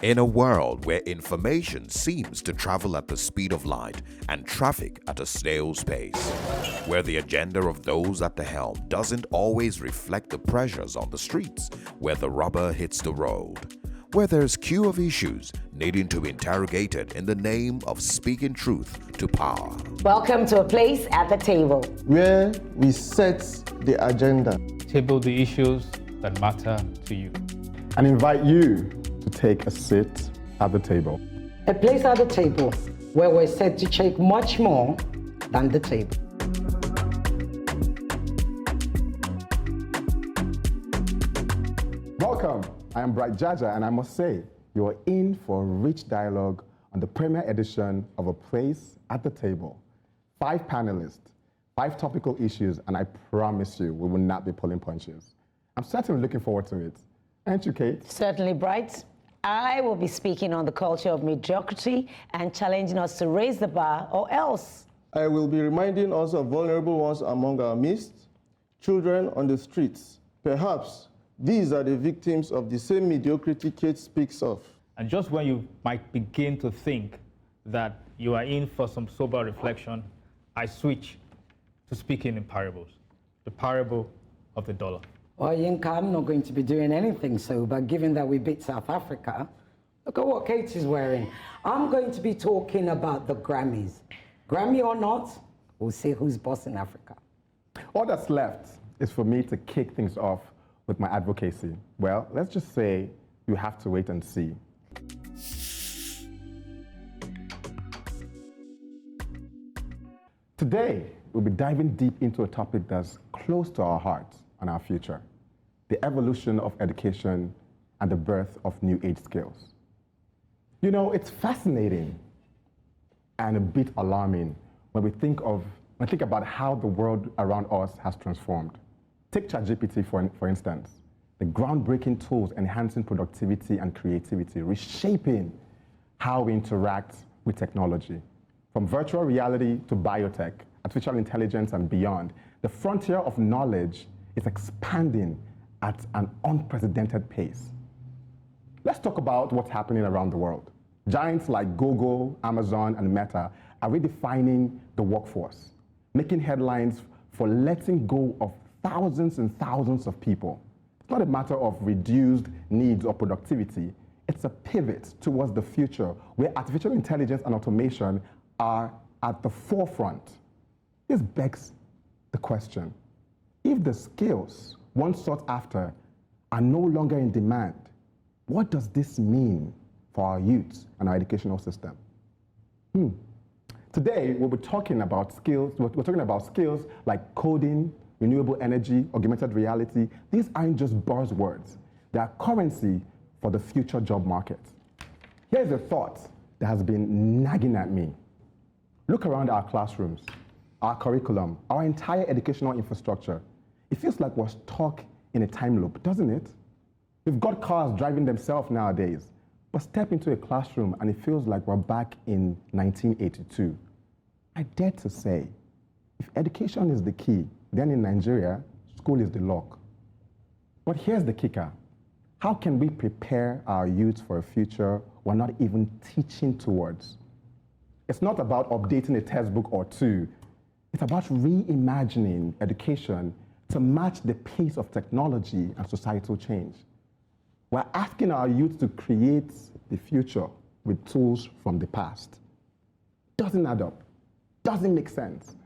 In a world where information seems to travel at the speed of light and traffic at a snail's pace, where the agenda of those at the helm doesn't always reflect the pressures on the streets, where the rubber hits the road, where there's queue of issues needing to be interrogated in the name of speaking truth to power. Welcome to a place at the table, where we set the agenda, table the issues that matter to you, and invite you to take a seat at the table. a place at the table where we're set to shake much more than the table. Welcome, I am Bright Jaja, and I must say, you are in for a rich dialogue on the premiere edition of A Place at the Table. 5 panelists, 5 topical issues, and I promise you, we will not be pulling punches. I'm certainly looking forward to it. Aren't you, Kate? Certainly, Bright. I will be speaking on the culture of mediocrity and challenging us to raise the bar, or else. I will be reminding us of vulnerable ones among our midst, children on the streets. Perhaps these are the victims of the same mediocrity Kate speaks of. And just when you might begin to think that you are in for some sober reflection, I switch to speaking in parables. The parable of the dollar. Well, Yinka, I'm not going to be doing anything sober, given that we beat South Africa. Look at what Kate is wearing. I'm going to be talking about the Grammys. Grammy or not, we'll see who's boss in Africa. All that's left is for me to kick things off with my advocacy. Well, let's just say you have to wait and see. Today, we'll be diving deep into a topic that's close to our hearts and our future: the evolution of education and the birth of new age skills. You know, it's fascinating and a bit alarming when we think about how the world around us has transformed. Take ChatGPT for instance, the groundbreaking tools enhancing productivity and creativity, reshaping how we interact with technology. From virtual reality to biotech, artificial intelligence and beyond, the frontier of knowledge is expanding at an unprecedented pace. Let's talk about what's happening around the world. Giants like Google, Amazon, and Meta are redefining the workforce, making headlines for letting go of thousands and thousands of people. It's not a matter of reduced needs or productivity. It's a pivot towards the future where artificial intelligence and automation are at the forefront. This begs the question: if the skills once sought after are no longer in demand, what does this mean for our youth and our educational system? Today, we'll be talking about skills. We're talking about skills like coding, renewable energy, augmented reality. These aren't just buzzwords. They are currency for the future job market. Here's a thought that has been nagging at me. Look around our classrooms, our curriculum, our entire educational infrastructure. It feels like we're stuck in a time loop, doesn't it? We've got cars driving themselves nowadays, but step into a classroom and it feels like we're back in 1982. I dare to say, if education is the key, then in Nigeria, school is the lock. But here's the kicker. How can we prepare our youth for a future we're not even teaching towards? It's not about updating a textbook or two. It's about reimagining education to match the pace of technology and societal change. We're asking our youth to create the future with tools from the past. Doesn't add up. Doesn't make sense.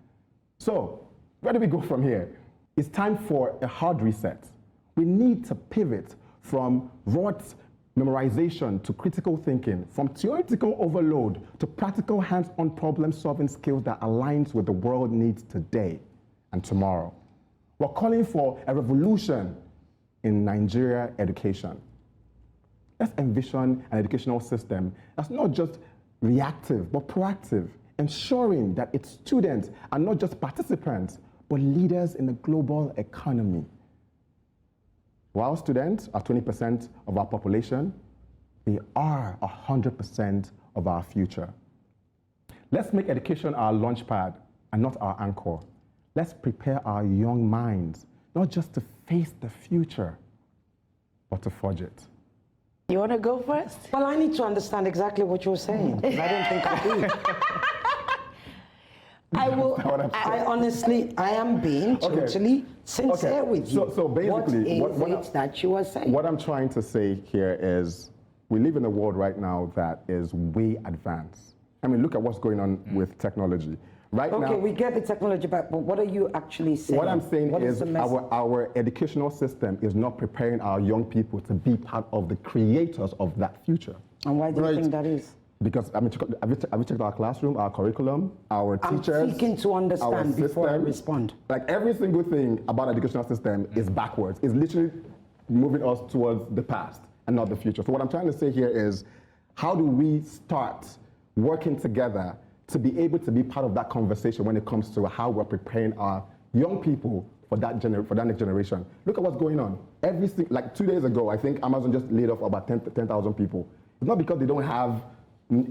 So, where do we go from here? It's time for a hard reset. We need to pivot from rote memorization to critical thinking, from theoretical overload to practical hands-on problem-solving skills that aligns with the world needs today and tomorrow. We're calling for a revolution in Nigeria education. Let's envision an educational system that's not just reactive, but proactive, ensuring that its students are not just participants, but leaders in the global economy. While students are 20% of our population, they are 100% of our future. Let's make education our launchpad and not our anchor. Let's prepare our young minds, not just to face the future, but to forge it. You want to go first? Well, I need to understand exactly what you're saying, because I don't think I do. I honestly, I am being totally sincere with you. So basically, what is it that you are saying? What I'm trying to say here is, we live in a world right now that is way advanced. I mean, look at what's going on with technology. Right now, we get the technology back, but what are you actually saying? What I'm saying is the message? our educational system is not preparing our young people to be part of the creators of that future. And why do you think that is? Because, I mean, have you checked our classroom, our curriculum, our teachers? I'm seeking to understand before I respond. Like, every single thing about the educational system is backwards. It's literally moving us towards the past and not the future. So what I'm trying to say here is, how do we start working together to be able to be part of that conversation when it comes to how we're preparing our young people for that next generation? Look at what's going on. Like 2 days ago, I think Amazon just laid off about 10,000 people. It's not because they don't have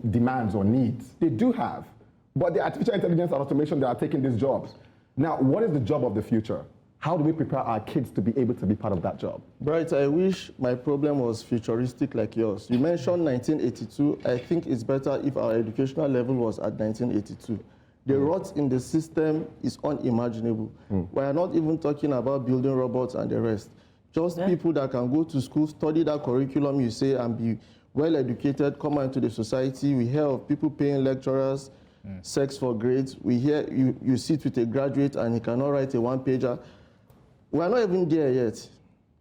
demands or needs. They do have. But the artificial intelligence and automation that are taking these jobs. Now, what is the job of the future? How do we prepare our kids to be able to be part of that job? Bright, I wish my problem was futuristic like yours. You mentioned 1982. I think it's better if our educational level was at 1982. The rot in the system is unimaginable. We are not even talking about building robots and the rest. Just people that can go to school, study that curriculum you say, and be well-educated, come out into the society. We hear of people paying lecturers, sex for grades. We hear you sit with a graduate and he cannot write a one-pager. We are not even there yet.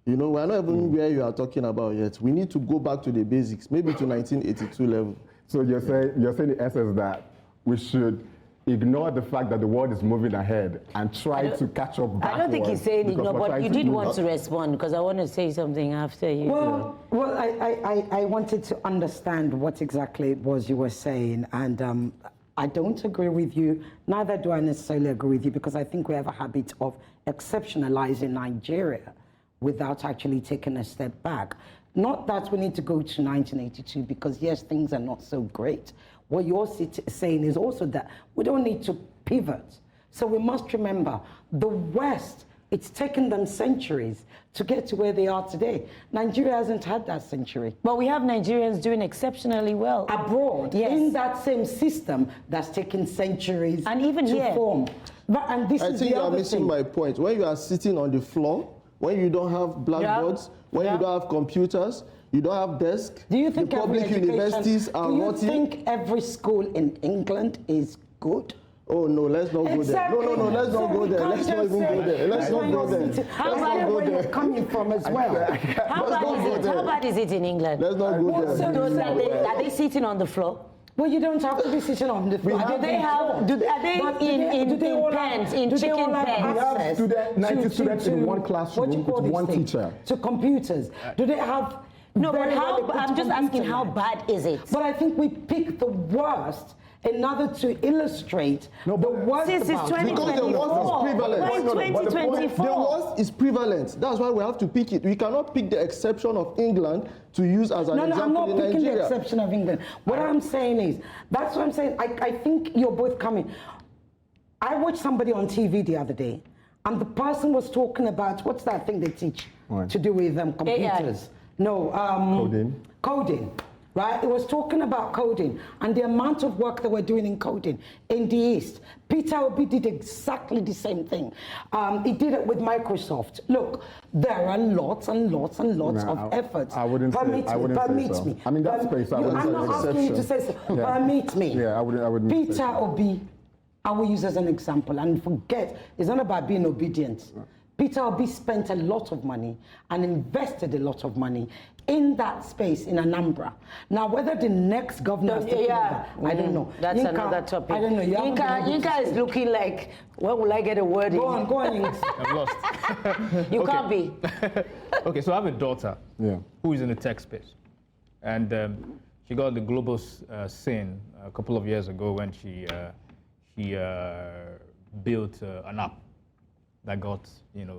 You know, we are not even where you are talking about yet. We need to go back to the basics, maybe to 1982 level. So you're saying in essence that we should ignore the fact that the world is moving ahead and try to catch up backwards. I don't think he's saying ignore, but you did want to respond, because I want to say something after you. Well, I wanted to understand what exactly it was you were saying, and I don't agree with you, neither do I necessarily agree with you, because I think we have a habit of exceptionalizing Nigeria without actually taking a step back. Not that we need to go to 1982, because yes, things are not so great. What you're saying is also that we don't need to pivot. So we must remember, the West, it's taken them centuries to get to where they are today. Nigeria hasn't had that century. But we have Nigerians doing exceptionally well. Abroad, yes, in that same system that's taken centuries and even to here. form. But, and this I is think the you are other missing thing. my point. When you are sitting on the floor, when you don't have blackboards, when you don't have computers, you don't have desks, Do you think the public universities are do you rotting. think every school in England is good? Oh no, let's not go there. No, let's not go there. Let's not even go there. Let's not go there. Let's not go where you're there. coming from as well. How bad is it in England? Let's not go there. So are they sitting on the floor? Well, you don't have to be sitting on the floor. Do they have? Are they in pens, in chicken pens? We have 90 students in one classroom with one teacher. To computers. Do they have? No, but very how? well-equipped I'm just asking, computer how labs? bad is it? But I think we pick the worst in order to illustrate the worst Since it's about it. Because the worst is prevalent. Why The 2024? worst is prevalent. That's why we have to pick it. We cannot pick the exception of England to use as an No, I'm example not in picking the Nigeria. exception of England. What I'm saying is, that's what I'm saying. I think you're both coming. I watched somebody on TV the other day, and the person was talking about, what's that thing they teach to do with computers? No, coding, right? It was talking about coding and the amount of work that we're doing in coding in the East. Peter Obi did exactly the same thing. He did it with Microsoft. Look, there are lots and lots and lots of efforts. I wouldn't say so. I mean, that's space. I wouldn't I'm say not so. asking you to say so. Permit me. Yeah, I wouldn't say Peter so. Obi, I will use as an example, and forget, it's not about being obedient. Peter Obi spent a lot of money and invested a lot of money in that space in Anambra. Now, whether the next governor is taking over, I don't know. That's Yinka, another topic. I don't know. Yinka is looking like, when will I get a word in? Go on, Yinka. I'm lost. You can't be. Okay, so I have a daughter who is in the tech space. And she got the global scene a couple of years ago when she built an app that got,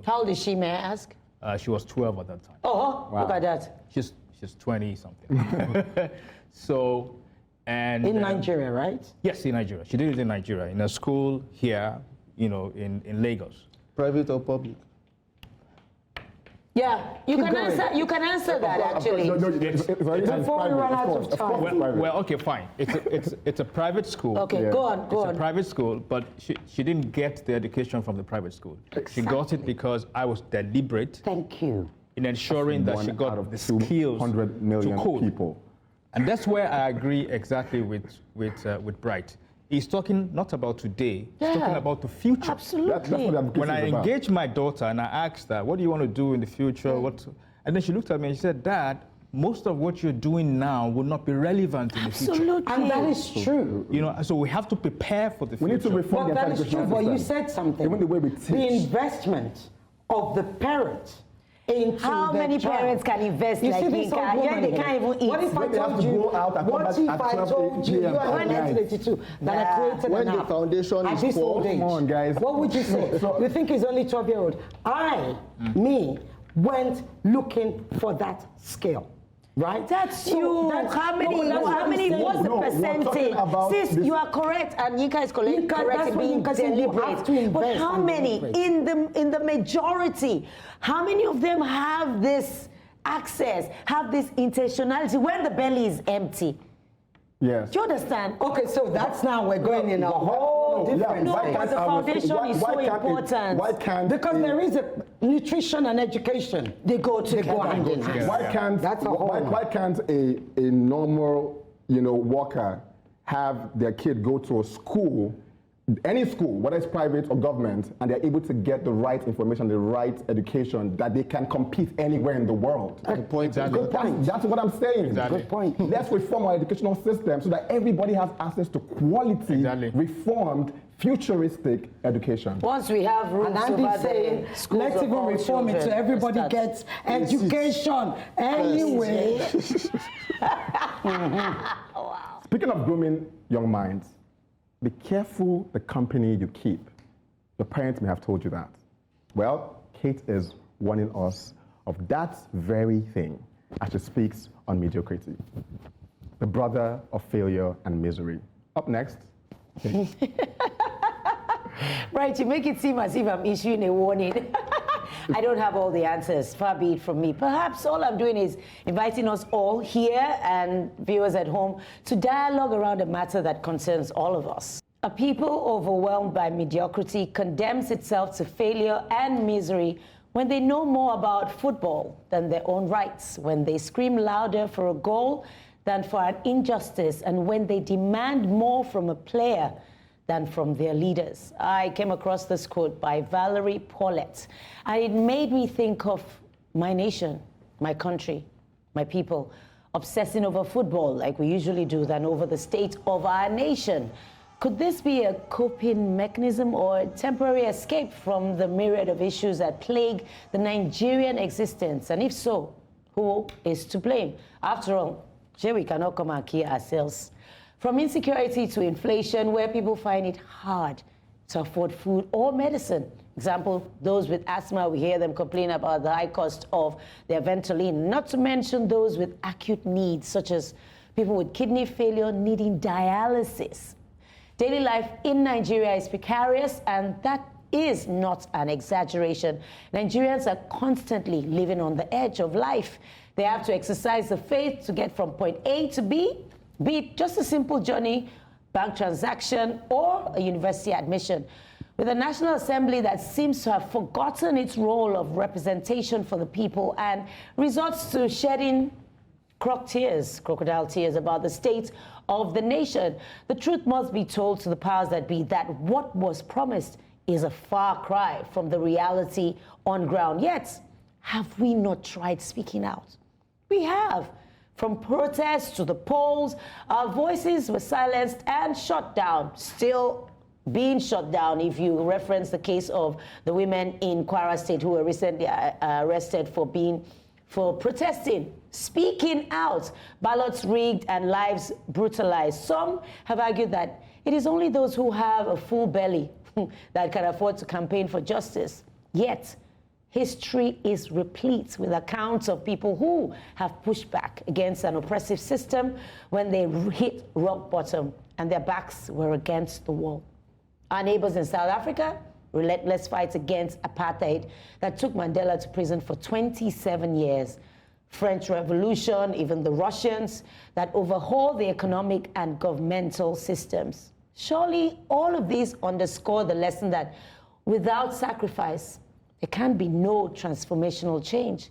How old is she, may I ask? She was 12 at that time. Oh, look at that. She's 20 something. So, and In Nigeria, right? yes, in Nigeria. She did it in Nigeria, in a school here, in Lagos. Private or public? Yeah, you Keep can going. answer. You can answer that actually. Before we run out of time. Well, okay, fine. It's a private school. Okay, Yeah. go on, go It's a on. private school, but she didn't get the education from the private school. She got it because I was deliberate Thank you. in ensuring that she One out got of the skills 200 million to code. people. And that's where I agree exactly with Bright. He's talking not about today, he's talking Yeah. about the future. Absolutely. That's what advocacy When I is about. engaged my daughter and I asked her, what do you want to do in the future? And then she looked at me and she said, Dad, most of what you're doing now will not be relevant in the future. Absolutely. And that is true. You know, so we have to prepare for the future. We need to reform But the that entire is true, educational but you system. said something. Even the way we The teach. investment of the parent into How their many child. parents can invest You like see this Yinka? old Yeah, woman they here? can't even eat. What if I When they have told to you, go out and come what back if at I 12 told you, PM you are at night? 1982, that I created When an the app foundation at is this poor, old age? come on, guys. What would you say? So- You think it's only 12-year-old? Me, went looking for that skill. Right? That's So you. that's- How many? no, that's what How I'm many? saying. What's the No, we're talking percentage? about Sis, this- you are correct, and Yinka is correct. Yinka, correct that's in what being Yinka said, you deliberate. have to But invest how and many deliberate. in the majority? How many of them have this access? Have this intentionality when the belly is empty? Yes. Do you understand? Okay, so that's now we're going in a whole different No, space. but the foundation is so important. Why can't Because there is a nutrition and education. They go They together. go hand in hand. Why can't That's a whole why can't a normal worker have their kid go to a school, any school, whether it's private or government, and they're able to get the right information, the right education, that they can compete anywhere in the world? Good point. Exactly. That's what I'm saying. Exactly. Good point. Let's reform our educational system so that everybody has access to quality, Exactly. reformed, futuristic education. Once we have rules And over Andy's saying, the schools let's of even all reform it so children, everybody start. gets education anyway. Speaking of grooming young minds, be careful the company you keep. Your parents may have told you that. Well, Kate is warning us of that very thing as she speaks on mediocrity, the brother of failure and misery. Up next. Right, you make it seem as if I'm issuing a warning. I don't have all the answers, far be it from me. Perhaps all I'm doing is inviting us all here and viewers at home to dialogue around a matter that concerns all of us. A people overwhelmed by mediocrity condemns itself to failure and misery when they know more about football than their own rights, when they scream louder for a goal than for an injustice, and when they demand more from a player than from their leaders. I came across this quote by Valerie Paulette, and it made me think of my nation, my country, my people, obsessing over football like we usually do than over the state of our nation. Could this be a coping mechanism or a temporary escape from the myriad of issues that plague the Nigerian existence? And if so, who is to blame? After all, here we cannot come and kill ourselves. From insecurity to inflation, where people find it hard to afford food or medicine. Example, those with asthma, we hear them complain about the high cost of their Ventolin, not to mention those with acute needs, such as people with kidney failure needing dialysis. Daily life in Nigeria is precarious, and that is not an exaggeration. Nigerians are constantly living on the edge of life. They have to exercise the faith to get from point A to B, be it just a simple journey, bank transaction, or a university admission. With a National Assembly that seems to have forgotten its role of representation for the people and resorts to shedding crocodile tears about the state of the nation, the truth must be told to the powers that be that what was promised is a far cry from the reality on ground. Yet, have we not tried speaking out? We have. From protests to the polls, our voices were silenced and shut down, still being shut down if you reference the case of the women in Kwara State who were recently arrested for protesting, speaking out, ballots rigged and lives brutalized. Some have argued that it is only those who have a full belly that can afford to campaign for justice. Yet, history is replete with accounts of people who have pushed back against an oppressive system when they hit rock bottom and their backs were against the wall. Our neighbors in South Africa relentless fight against apartheid that took Mandela to prison for 27 years. French Revolution, even the Russians, that overhauled the economic and governmental systems. Surely all of these underscore the lesson that without sacrifice, there can be no transformational change.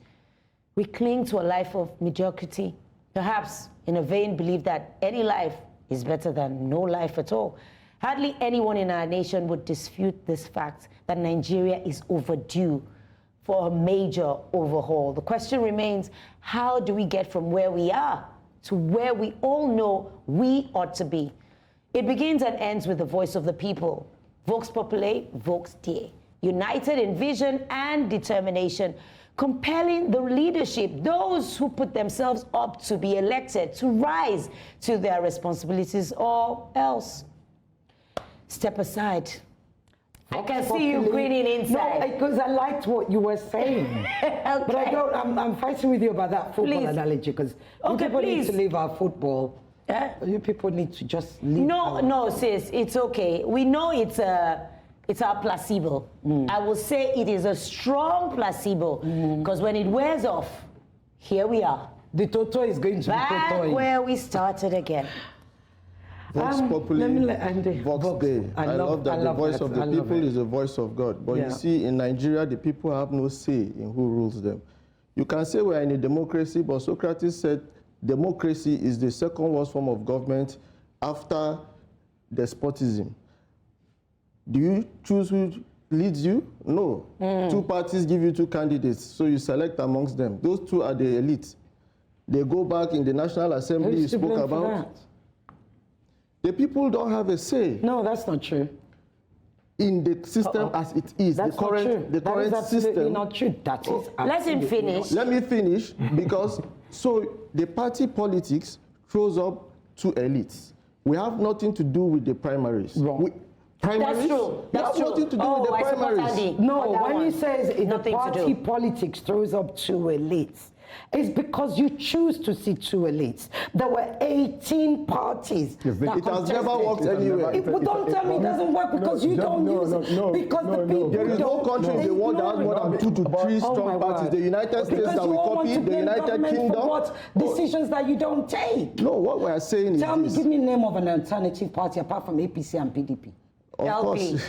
We cling to a life of mediocrity, perhaps in a vain belief that any life is better than no life at all. Hardly anyone in our nation would dispute this fact that Nigeria is overdue for a major overhaul. The question remains, how do we get from where we are to where we all know we ought to be? It begins and ends with the voice of the people. Vox Populi, Vox Dei. United in vision and determination, compelling the leadership, those who put themselves up to be elected, to rise to their responsibilities, or else step aside. I can see you grinning inside. No, because I liked what you were saying. Okay. But I'm fighting with you about that football analogy, because you people need to leave our football. You people need to just leave. No, sis, it's okay. We know it's our placebo. I will say it is a strong placebo, because when it wears off, here we are. The Toto is going to back be Toto. where we started again. Vox Populi, Vox Dei. I love that the voice of the people is the voice of God. But you see, in Nigeria, the people have no say in who rules them. You can say we're in a democracy, but Socrates said democracy is the second worst form of government after despotism. Do you choose who leads you? No. Two parties give you two candidates, so you select amongst them. Those two are the elite. They go back in the National Assembly you spoke about. The people don't have a say. No, that's not true. In the system as it is, that's the current system. Not true. That is Let him finish. Let me finish, because so the party politics throws up two elites. We have nothing to do with the primaries. Wrong. That's true. That's true. Nothing to do with the primaries. No, when he says the Nothing to party do. politics throws up two elites, it's because you choose to see two elites. There were 18 parties. It has never worked anywhere. Don't tell me it doesn't work because you don't use it. Because the people There is no country in the world that has more than 2 to 3 strong parties. The United States that we copy, the United Kingdom. What decisions that you don't take? No, what we are saying is Tell me, this. give me the name of an alternative party apart from APC and PDP. Of LP.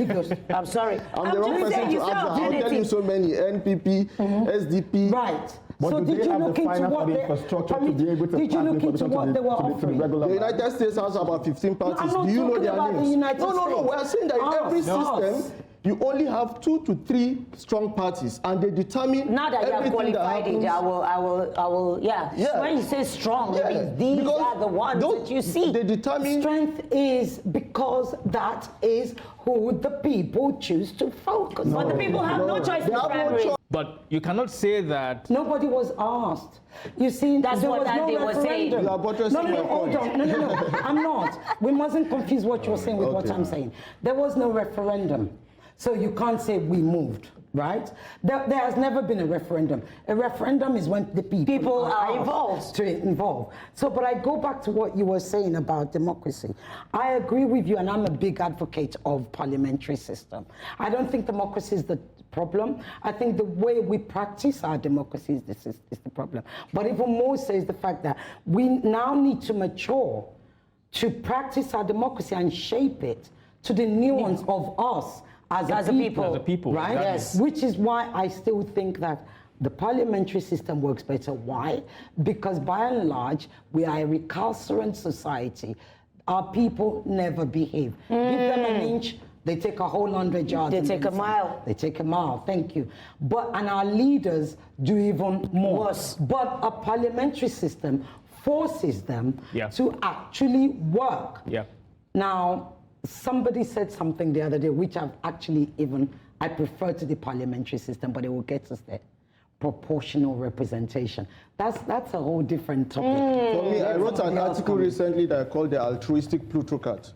course. I'm sorry. I'm the wrong person to ask. I'll tell you so many. NPP, SDP. Right. But so do did they you have look the into finance what for the they infrastructure to be able to did you pass look the into what they were to the offering? regular The market? United States has about 15 parties. I'm not Do you know talking their about the names? United No. States. We're saying that in every Us. system, you only have 2 to 3 strong parties, and they determine Now that you have everything that qualified it, happens. I will, yeah. Yeah. When you say strong, Yeah. it means these Because are the ones that you see. They determine. Strength is because that is who the people choose to focus But on. the people have no choice in They the have no primaries. choice. But you cannot say that. Nobody was asked. You see, That's there what was no Ande was saying. referendum. You are buttressing No, my hold point. on. No. I'm not. We mustn't confuse what you're saying with what I'm saying. There was no referendum. So you can't say we moved, right? There has never been a referendum. A referendum is when the people are asked involved. to involve. So, but I go back to what you were saying about democracy. I agree with you, and I'm a big advocate of parliamentary system. I don't think democracy is the problem. I think the way we practice our democracy is the problem. But even more so is the fact that we now need to mature to practice our democracy and shape it to the nuance of us as a people. As a people, right? exactly. Yes. Which is why I still think that the parliamentary system works better. Why? Because by and large, we are a recalcitrant society. Our people never behave. Give them an inch, they take a whole 100 yards. They and take then a some. mile. They take a mile, thank you. And our leaders do even more. Worse. But a parliamentary system forces them Yeah. to actually work. Yeah. Now, somebody said something the other day, which I prefer to the parliamentary system, but it will get us there. Proportional representation. That's a whole different topic. For me, I wrote an article recently that I called the altruistic plutocrat.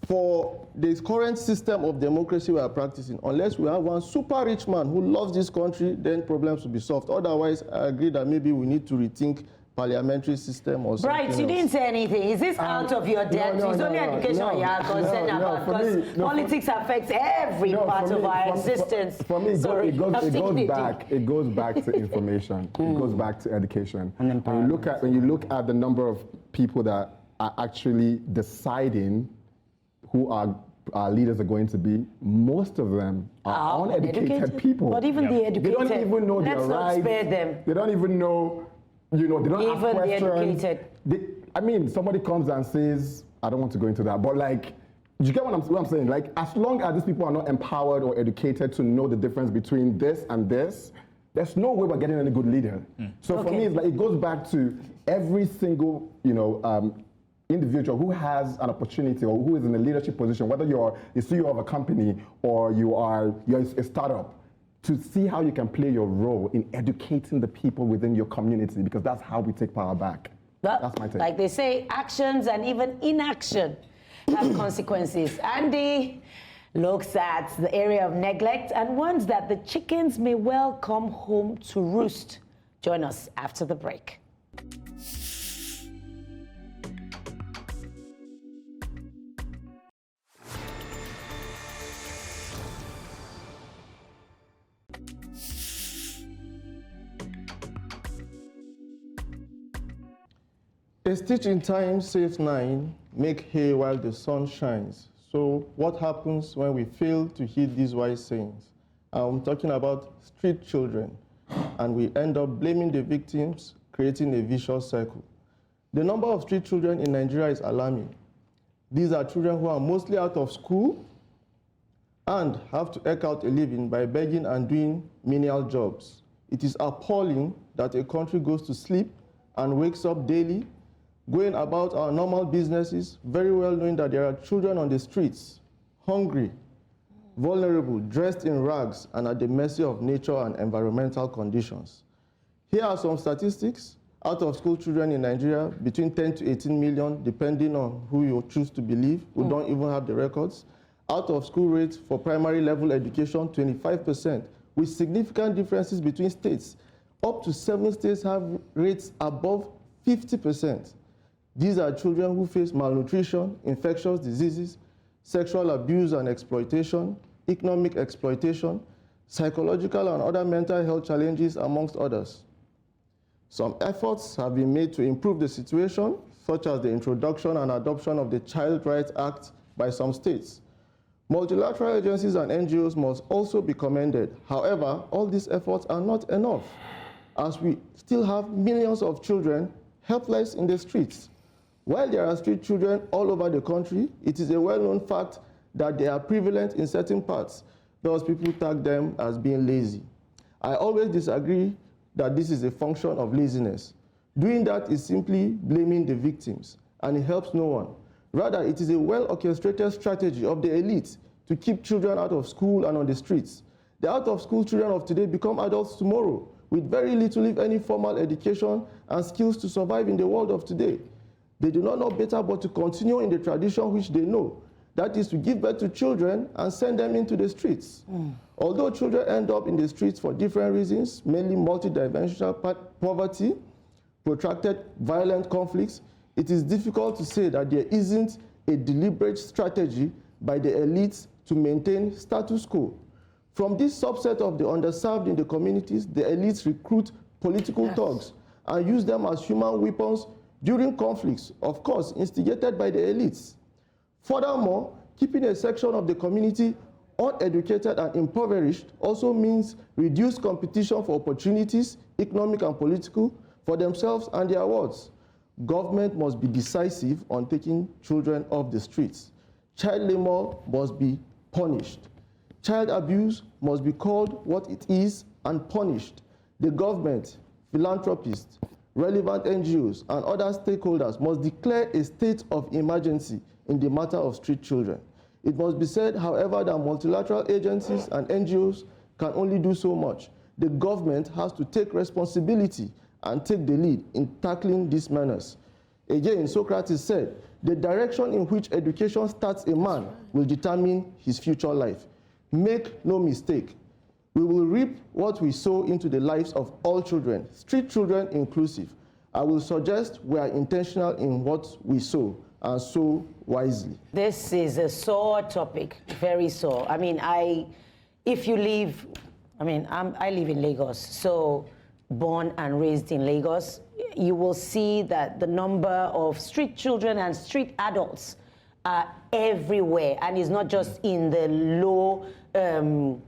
For the current system of democracy we are practicing, unless we have one super rich man who loves this country, then problems will be solved. Otherwise, I agree that maybe we need to rethink parliamentary system or something Right, you else. didn't say anything. Is this out of your depth? It's only education you are concerned about, because politics affects every part of our existence. For me, Sorry, it goes back to information. It goes back to education. And when you look at the number of people that are actually deciding who our leaders are going to be, most of them are uneducated people. But even the educated, they don't even know their let's not rights. spare them. They don't even know, they don't ask Even the questions. educated. Somebody comes and says, I don't want to go into that, but like, you get what I'm saying? Like, as long as these people are not empowered or educated to know the difference between this and this, there's no way we're getting any good leader. So for me, it's like, it goes back to every single, individual who has an opportunity or who is in a leadership position, whether you're the CEO of a company or you're a startup, to see how you can play your role in educating the people within your community, because that's how we take power back. That's my take. Like they say, actions and even inaction have consequences. Ande looks at the area of neglect and warns that the chickens may well come home to roost. Join us after the break. A stitch in time saves 9, make hay while the sun shines. So what happens when we fail to heed these wise sayings? I'm talking about street children, and we end up blaming the victims, creating a vicious cycle. The number of street children in Nigeria is alarming. These are children who are mostly out of school and have to eke out a living by begging and doing menial jobs. It is appalling that a country goes to sleep and wakes up daily, going about our normal businesses, very well knowing that there are children on the streets, hungry, vulnerable, dressed in rags, and at the mercy of nature and environmental conditions. Here are some statistics. Out of school children in Nigeria, between 10 to 18 million, depending on who you choose to believe, who don't even have the records. Out of school rates for primary level education, 25%, with significant differences between states. Up to 7 states have rates above 50%. These are children who face malnutrition, infectious diseases, sexual abuse and exploitation, economic exploitation, psychological and other mental health challenges, amongst others. Some efforts have been made to improve the situation, such as the introduction and adoption of the Child Rights Act by some states. Multilateral agencies and NGOs must also be commended. However, all these efforts are not enough, as we still have millions of children helpless in the streets. While there are street children all over the country, it is a well-known fact that they are prevalent in certain parts, because people tag them as being lazy. I always disagree that this is a function of laziness. Doing that is simply blaming the victims, and it helps no one. Rather, it is a well-orchestrated strategy of the elite to keep children out of school and on the streets. The out-of-school children of today become adults tomorrow, with very little, if any, formal education and skills to survive in the world of today. They do not know better but to continue in the tradition which they know, that is to give birth to children and send them into the streets. Although children end up in the streets for different reasons, mainly multidimensional poverty, protracted violent conflicts, it is difficult to say that there isn't a deliberate strategy by the elites to maintain status quo. From this subset of the underserved in the communities, the elites recruit political thugs and use them as human weapons during conflicts, of course, instigated by the elites. Furthermore, keeping a section of the community uneducated and impoverished also means reduced competition for opportunities, economic and political, for themselves and their wards. Government must be decisive on taking children off the streets. Child labor must be punished. Child abuse must be called what it is and punished. The government, philanthropists, relevant NGOs, and other stakeholders must declare a state of emergency in the matter of street children. It must be said, however, that multilateral agencies and NGOs can only do so much. The government has to take responsibility and take the lead in tackling these menace. Again, Socrates said, the direction in which education starts a man will determine his future life. Make no mistake, we will reap what we sow into the lives of all children, street children inclusive. I will suggest we are intentional in what we sow and sow wisely. This is a sore topic, very sore. I mean, if you live, I live in Lagos, so born and raised in Lagos, you will see that the number of street children and street adults are everywhere, and it's not just in the low, low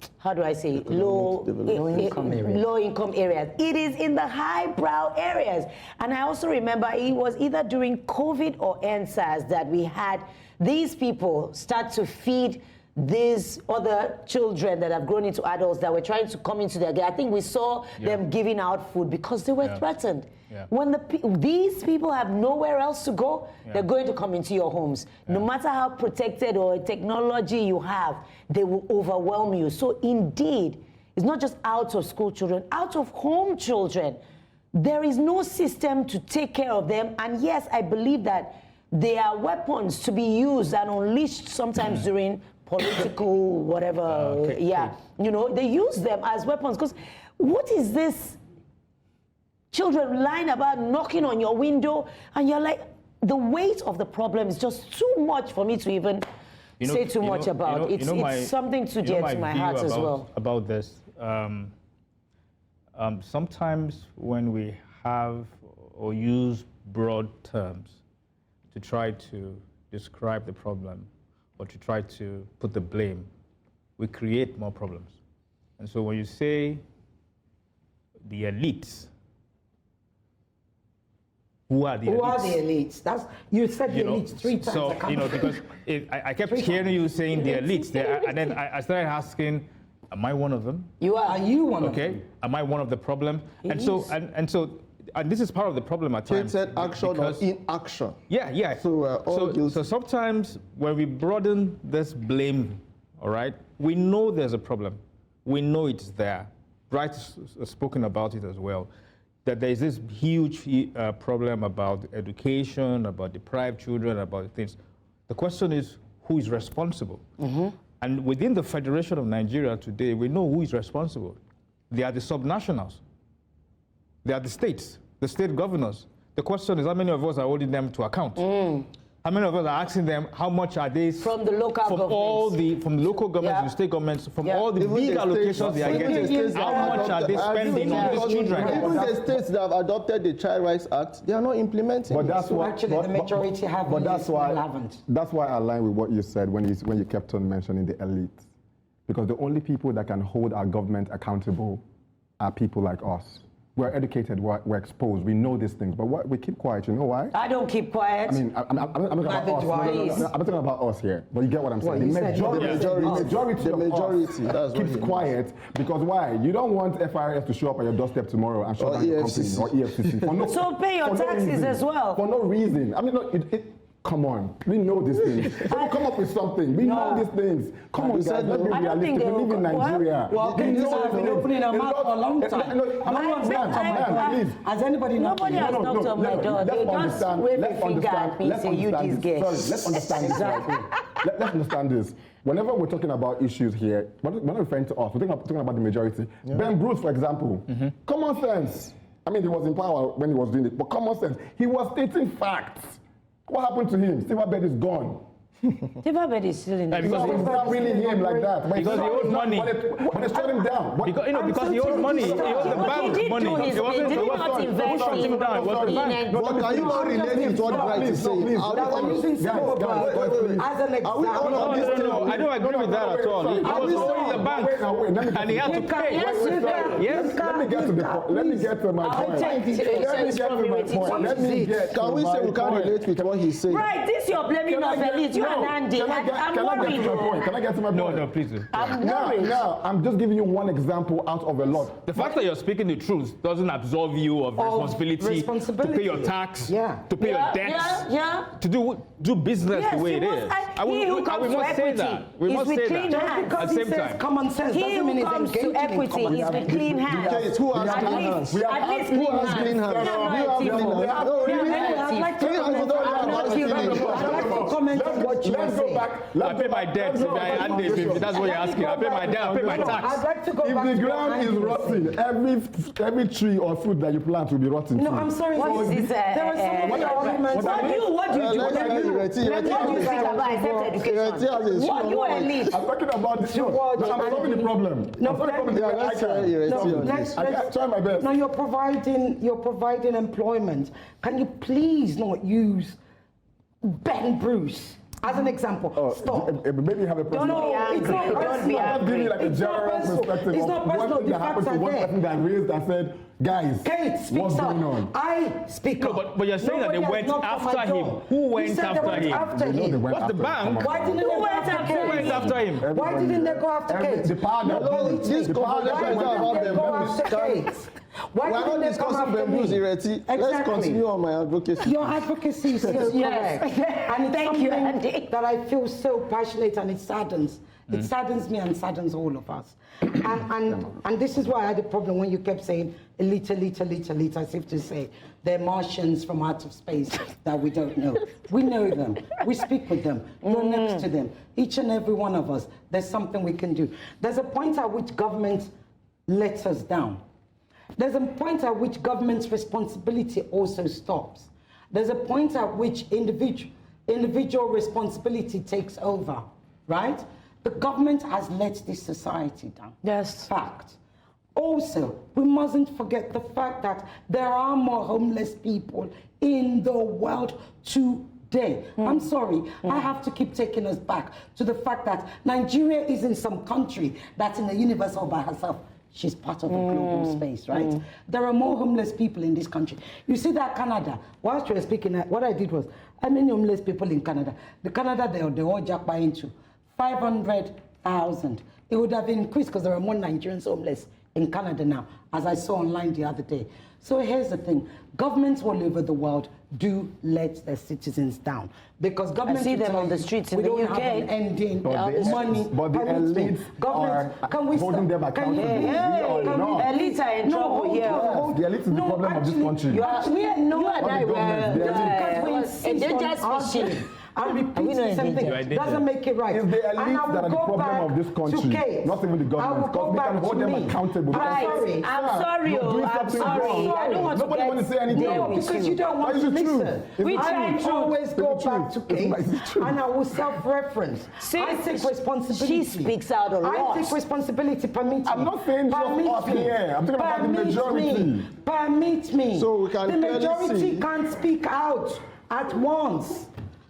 income areas. It is in the highbrow areas. And I also remember it was either during COVID or NSAS that we had these people start to feed these other children that have grown into adults that were trying to come into their I think we saw them giving out food because they were threatened. Yeah. When these people have nowhere else to go, they're going to come into your homes. No matter how protected or technology you have, they will overwhelm you. So indeed, it's not just out of school children, out of home children. There is no system to take care of them. And yes, I believe that they are weapons to be used and unleashed sometimes during political whatever. You know, they use them as weapons. Because what is this? Children lying about, knocking on your window, and you're like, the weight of the problem is just too much for me to even say too much about. It's something too dear to my heart as well. About this, sometimes when we have or use broad terms to try to describe the problem or to try to put the blame, we create more problems. And so when you say the elites, who are the elites? Who are the elites? You said the elites 3 times. So, because I kept hearing you saying the elites, and then I started asking, am I one of them? You are. Are you one of them? Okay. Am I one of the problem? And so this is part of the problem at times. Kate said action or inaction. Yeah. So sometimes when we broaden this blame, all right, we know there's a problem. We know it's there. Bright has spoken about it as well. That there is this huge problem about education, about deprived children, about things. The question is, who is responsible? Mm-hmm. And within the Federation of Nigeria today, we know who is responsible. They are the subnationals. They are the states, the state governors. The question is, how many of us are holding them to account? How many of us are asking them how much are they from the local governments? From the local governments, the state governments, from all the big allocations they are getting? How much are they spending on these children? Even the states that have adopted the Child Rights Act, they are not implementing. But that's why actually the majority have. But that's why I align with what you said when you kept on mentioning the elites, because the only people that can hold our government accountable are people like us. We're educated, we're exposed, we know these things, but we keep quiet. You know why? I don't keep quiet. I mean, I'm talking about us. I'm talking about us here, but you get what I'm saying. The majority keeps quiet because why? You don't want FIRS to show up at your doorstep tomorrow and shut down your company or EFCC. For no, so pay your taxes as well. For no reason. I mean, come on, we know these things. Let me come up with something. We know these things. Come on, guys, let's be realistic. We live in Nigeria. Well, Kate has been opening her mouth for a long time. Has anybody not? Nobody has knocked on my door. They just wave a finger at me and say, you these guys. Sorry, let's understand this. Let's understand this. Whenever we're talking about issues here, we're not referring to us. We're talking about the majority. Ben Bruce, for example, common sense. I mean, he was in power when he was doing it, but common sense. He was stating facts. What happened to him? Silverbed is gone. Silverbed is still in the Because it's not really him like that. Because he owed money. When they shut him down. Because he owed money. He owed the bank money. He did not invest in But can you not relate it to what Bright is saying? As an example. No, I don't agree with that at all. He was owing the bank and he had to pay. Yes. Let me get to my point. Can we say we can't relate with what he's saying? Right, this you're blaming on Elite. You and Ande. I'm worried. Can I get to my point? No, please do. Now, I'm just giving you one example out of a lot. The fact that you're speaking the truth doesn't absolve you of responsibility to pay your tax, to pay your debts, to do business the way it is. He who comes to equity we must say clean hands. Because he says common sense He doesn't mean who he's comes to engaging in equity common is with clean hands. Who has clean hands? At least clean hands. I'd like to comment on what what you let's were go saying. back. I pay my debt. If that's what you're asking, I pay my debt, I pay my tax. I'd like to go If back the to what ground is Andy was rotten, every tree or fruit that you plant will be rotten. No, too. I'm sorry. What So is this, there are some of the arguments. What do you do? Let's hear Ireti. What do you speak about except Ireti education? has a What strong you voice. elite? I'm talking about this. No, Towards I'm solving the problem. No, I'm solving the problem. Yeah, I let's hear can. Ireti No, on let's, this. I can try my best. No, you're providing employment. Can you please not use Ben Bruce as an example? Stop. Maybe you have a personal. No, it's not Don't be personal. I'm giving you like a It's not general personal. perspective It's of not one personal. thing The that happened facts to are one there. person that raised and said, guys, Kate speaks what's going up. on? I speak No, up. but you're saying that they Nobody went has knocked on my after him. door. Who went You said after they went him? after They know they him. went What's the after him. bank? Come on. Why didn't they Who go went after after Kate? Who went after him? Why didn't they go after Kate? The power that No, this the power that conversation went is about Why them. didn't they go after Kate? Why We're not didn't they come discussing after bamboos, me? Ireti. Let's Exactly. continue on my advocacy. Your advocacy is so correct. Yes. And it's Thank you, something Andy. that I feel so passionate and it saddens. It saddens me and saddens all of us. And this is why I had a problem when you kept saying elite, elite, elite, elite, as if to say they're Martians from out of space that we don't know. We know them. We speak with them. You're next to them. Each and every one of us, there's something we can do. There's a point at which government lets us down. There's a point at which government's responsibility also stops. There's a point at which individual responsibility takes over, right? The government has let this society down. Yes. Fact. Also, we mustn't forget the fact that there are more homeless people in the world today. I'm sorry, I have to keep taking us back to the fact that Nigeria isn't some country that's in the universe all by herself. She's part of a global space, right? There are more homeless people in this country. You see that Canada, whilst you were speaking, what I did was, how many homeless people in Canada? The Canada, they all jackpot into 500,000. It would have increased because there are more Nigerians homeless in Canada now, as I saw online the other day. So here's the thing, governments all over the world do let their citizens down. Because governments see will them tell on the you, streets in we the don't UK. have an ending But the- money. but the permits me. elites Government, are can we holding stop? them Can you accountable. please? We are Can we- not. Elites are in trouble hold here. on, hold The elite is the no, problem of this actually, country. You are, we are you not. and I the government, were the Because we a insist dangerous on machine. arguing and Are we repeat not the same endangered? thing. You are endangered. Doesn't make it right. It's the And I elites will that are the go problem back of this to country, Kate. not even the I government. will Because go we can back hold to them me. accountable. Right. sorry. I'm sorry, You're doing I'm something sorry. wrong. I don't want to Nobody get wants to say anything. there No, with because you don't want But to it's the truth. listen. It's the We truth. try I to. always go It's the back to truth. Kate It's the truth. and I will self-reference. See, I take responsibility. she speaks out a lot. I take responsibility. Permit me. I'm not saying just Permit us me. here. I'm talking about the Permit majority. me. Permit me. So we can the clearly majority see- can't speak out at once.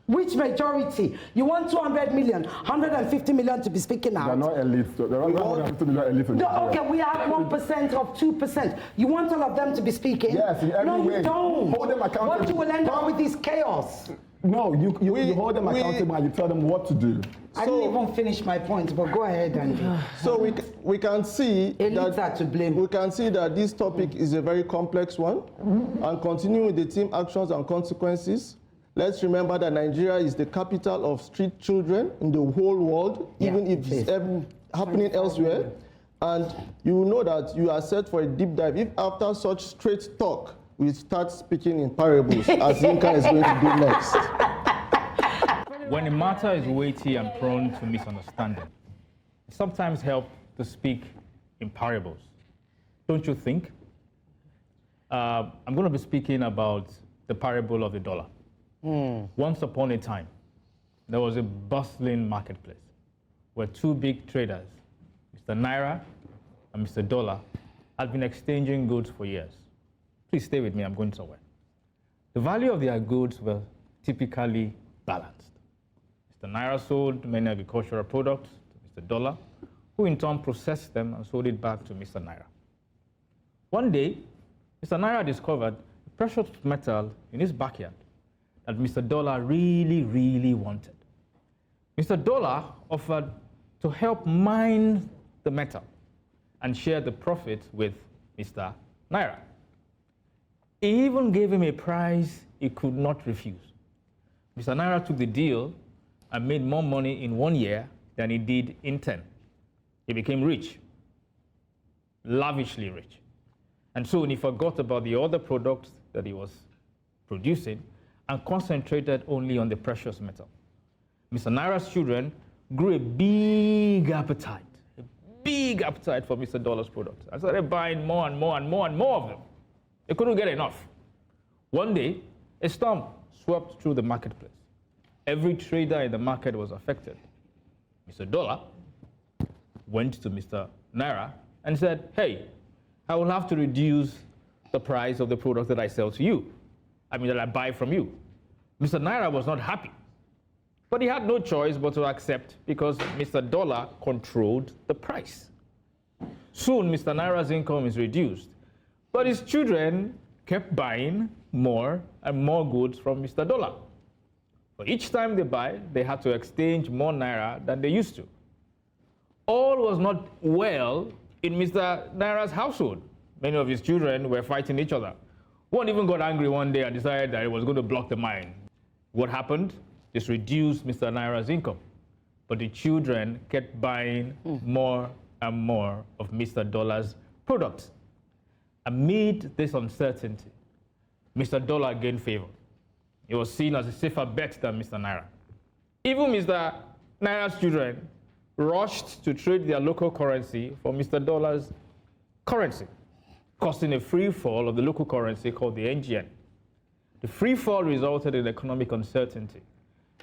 Which majority? You want 200 million, 150 million to be speaking They're out? not elites. They're not 150 million elites in No, Nigeria. okay, we have 1% of 2%. You want all of them to be speaking? Yes, in every no, way. you don't. Hold them accountable. What you will end up with is chaos. No, you hold them we- accountable and you tell them what to do. I didn't even finish my point, but go ahead, Andy. So we can see Elites that are to blame. we can see that this topic is a very complex one. And continuing with the theme actions and consequences, let's remember that Nigeria is the capital of street children in the whole world, Yeah, even if it it's is. happening elsewhere. And you will know that you are set for a deep dive if after such straight talk we start speaking in parables, as Yinka is going to do next. When a matter is weighty and prone to misunderstanding, it sometimes helps to speak in parables. Don't you think? I'm going to be speaking about the parable of the dollar. Once upon a time, there was a bustling marketplace where two big traders, Mr. Naira and Mr. Dollar, had been exchanging goods for years. Please stay with me, I'm going somewhere. The value of their goods were typically balanced. Mr. Naira sold many agricultural products to Mr. Dollar, who in turn processed them and sold it back to Mr. Naira. One day, Mr. Naira discovered a precious metal in his backyard that Mr. Dollar really, really wanted. Mr. Dollar offered to help mine the metal and share the profit with Mr. Naira. He even gave him a price he could not refuse. Mr. Naira took the deal and made more money in 1 year than he did in 10. He became rich, lavishly rich. And soon he forgot about the other products that he was producing and concentrated only on the precious metal. Mr. Naira's children grew a big appetite for Mr. Dollar's products. I started buying more and more and more and more of them. They couldn't get enough. One day, a storm swept through the marketplace. Every trader in the market was affected. Mr. Dollar went to Mr. Naira and said, hey, I will have to reduce the price of the product that I sell to you. that I buy from you. Mr. Naira was not happy. But he had no choice but to accept because Mr. Dollar controlled the price. Soon, Mr. Naira's income is reduced, but his children kept buying more and more goods from Mr. Dollar. But each time they buy, they had to exchange more Naira than they used to. All was not well in Mr. Naira's household. Many of his children were fighting each other. One even got angry one day and decided that he was going to block the mine. What happened? This reduced Mr. Naira's income. But the children kept buying more and more of Mr. Dollar's products. Amid this uncertainty, Mr. Dollar gained favor. He was seen as a safer bet than Mr. Naira. Even Mr. Naira's children rushed to trade their local currency for Mr. Dollar's currency, causing a free fall of the local currency called the NGN. The free fall resulted in economic uncertainty,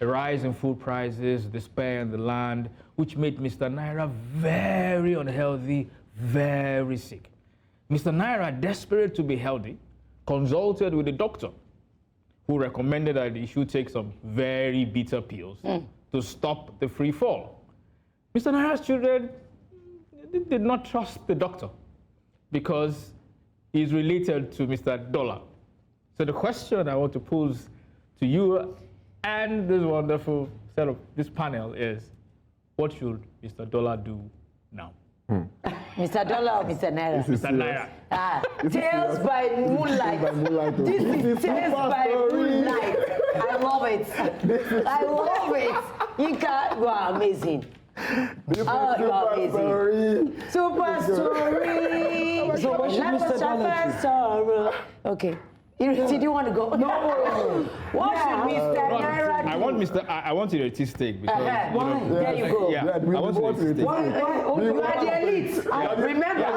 a rise in food prices, despair in the land, which made Mr. Naira very unhealthy, very sick. Mr. Naira, desperate to be healthy, consulted with a doctor who recommended that he should take some very bitter pills to stop the free fall. Mr. Naira's children did not trust the doctor because he's related to Mr. Dollar. So the question I want to pose to you and this wonderful set of this panel is, what should Mr. Dollar do now? Mr. Dollar or Mr. Naira? Mr. Naira. Tales by moonlight. This is Tales by moonlight. I love it. I love it. Yinka, you are amazing. You are amazing. Super story. So what should Mr. Dollar do? Okay. Did you want to go? No. What should Mr. Naira do? I want you to take because Why? There you go. Yeah, I want you to take. Why? You are the elite. Remember.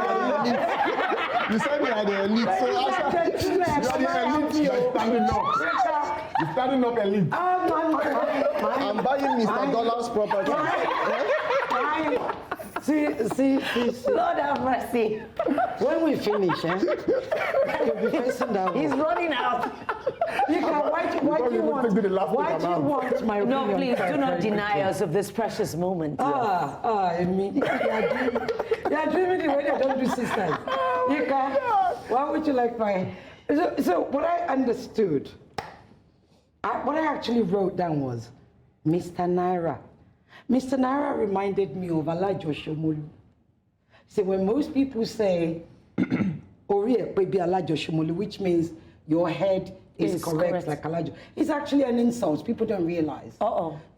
You said you are the elite. So you are the elite. You are standing up. You're standing up elite. I'm buying Mr. Dollar's property. See. Lord have mercy. When we finish, you'll be facing that way. He's running out. Why do you want my opinion? No, please do not deny us of this precious moment. I mean, you are dreaming the way they don't do sisters. Why would you like my... So what I understood, what I actually wrote down was Mr. Naira. Mr. Naira reminded me of Alajo Shomolu. So when most people say, Oriye baby Alajo Shomolu, which means your head is correct like Alajo, it's actually an insult. People don't realize.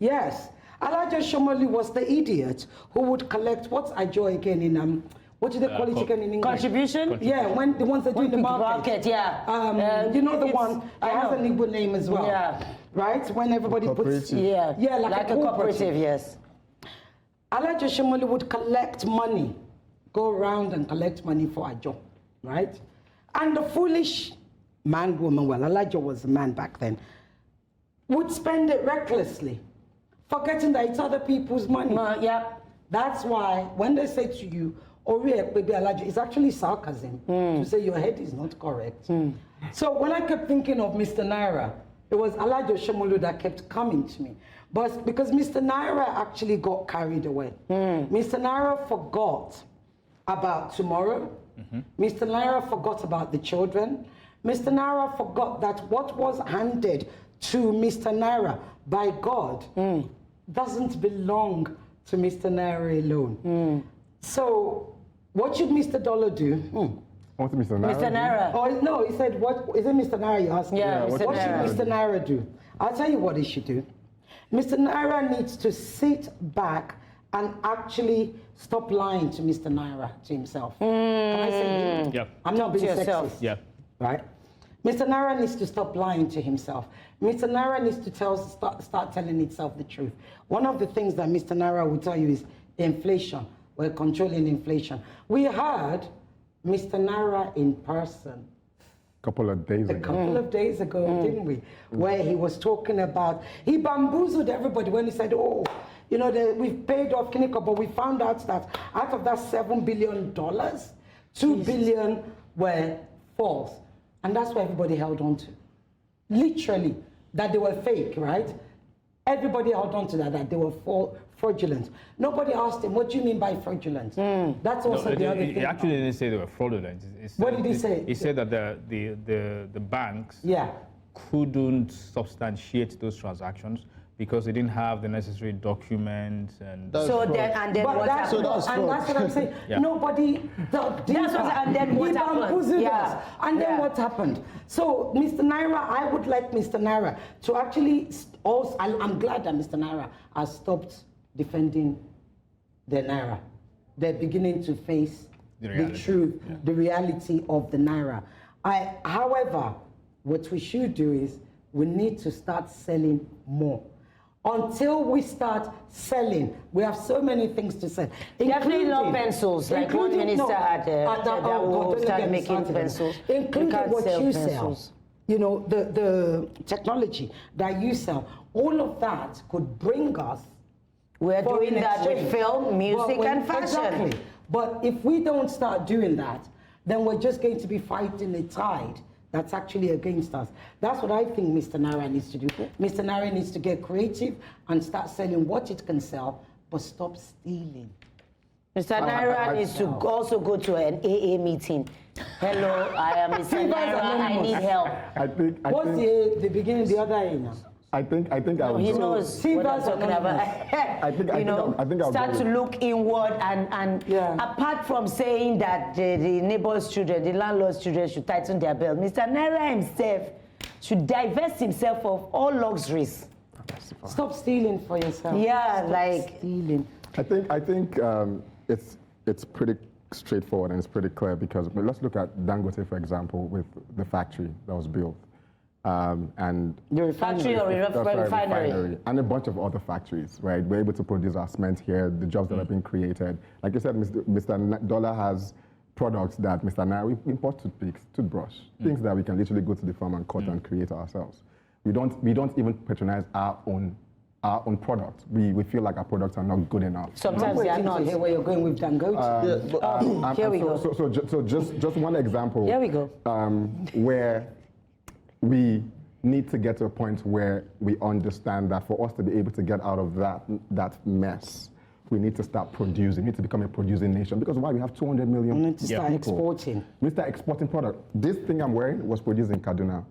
Yes. Alajo Shomolu was the idiot who would collect, what's Ajo again in, what do they call it again in English? Contribution? Yeah, when the ones that do in the market. You know the one, it has an Igbo name as well. Yeah. Right? When everybody puts... Yeah, like a cooperative, yes. Alajo Shomolu would collect money, go around and collect money for Ajo, right? And the foolish man, woman, well, Alajo was a man back then, would spend it recklessly, forgetting that it's other people's money. That's why when they say to you, Oriye baby Alajo, it's actually sarcasm to say your head is not correct. So when I kept thinking of Mr. Naira, it was Alajo Shomolu that kept coming to me. But because Mr. Naira actually got carried away. Mr. Naira forgot about tomorrow. Mr. Naira forgot about the children. Mr. Naira forgot that what was handed to Mr. Naira by God doesn't belong to Mr. Naira alone. So what should Mr. Dollar do? What's Mr. Naira? Mr. Naira. Oh, no, he said, what, is it Mr. Naira you asked me? Yeah, what Mr. Naira. should Mr. Naira do? I'll tell you what he should do. Mr. Naira needs to sit back and actually stop lying to Mr. Naira, to himself. Can I say him? Yeah. I'm not being sexist. Yeah. Right? Mr. Naira needs to stop lying to himself. Mr. Naira needs to start telling itself the truth. One of the things that Mr. Naira will tell you is inflation. We're controlling inflation. We heard Mr. Naira in person A couple of days ago, didn't we? Where he was talking about, he bamboozled everybody when he said, oh, you know, we've paid off Kiniko, but we found out that out of that $7 billion, $2 billion were false. And that's what everybody held on to. Literally, that they were fake, right? Everybody held on to that they were fraudulent. Nobody asked him, what do you mean by fraudulent? That's also the other thing. He actually didn't say they were fraudulent. What did he say? He said that the banks Yeah. couldn't substantiate those transactions because they didn't have the necessary documents and. So then, and then what happened? that's and that's what I'm saying. Yeah. Nobody dug deeper. That's what, and then what He happened? bamboozled Yeah. us. And then what happened? So, Mr. Naira, I would like Mr. Naira to actually also, I'm glad that Mr. Naira has stopped defending the Naira. They're beginning to face the truth, the reality of the Naira. However, what we should do is we need to start selling more. Until we start selling, we have so many things to sell. Definitely not pencils, like one minister had that will start making pencils. Including what you sell. pencils. You know, the technology that you sell, all of that could bring us. We're foreign doing that with exchange. film, music, and fashion. Exactly. But if we don't start doing that, then we're just going to be fighting a tide that's actually against us. That's what I think Mr. Naira needs to do. Mr. Naira needs to get creative and start selling what it can sell, but stop stealing. Mr. Naira needs to also go to an AA meeting. Hello, I am Mr. Naira, I need help. What's the beginning, the other A now? I think I No, would he go- knows what I'm talking about. I think I'll start go to with- look inward and Yeah. apart from saying that the neighbor's children, the landlord's children should tighten their belt, Mr. Naira himself should divest himself of all luxuries. Stop stealing for yourself. Yeah, Stop like- stealing. I think it's pretty straightforward and it's pretty clear because let's look at Dangote, for example, with the factory that was built. And The Factory or refinery. and a bunch of other factories, right? We're able to produce our cement here, the jobs that are being created. Like you said, Mr. Dollar has products that Mr. Naira, we import toothpicks, toothbrush, things that we can literally go to the farm and cut and create ourselves. We don't even patronize our own product. We feel like our products are not good enough. Sometimes they are Waiting to not. hear where you're going with Dangote. Here we go. So just one example. Here we go. Where we need to get to a point where we understand that for us to be able to get out of that mess, we need to start producing. We need to become a producing nation. Because why? We have 200 million We need to start people. exporting. We start exporting product. This thing I'm wearing was produced in Kaduna.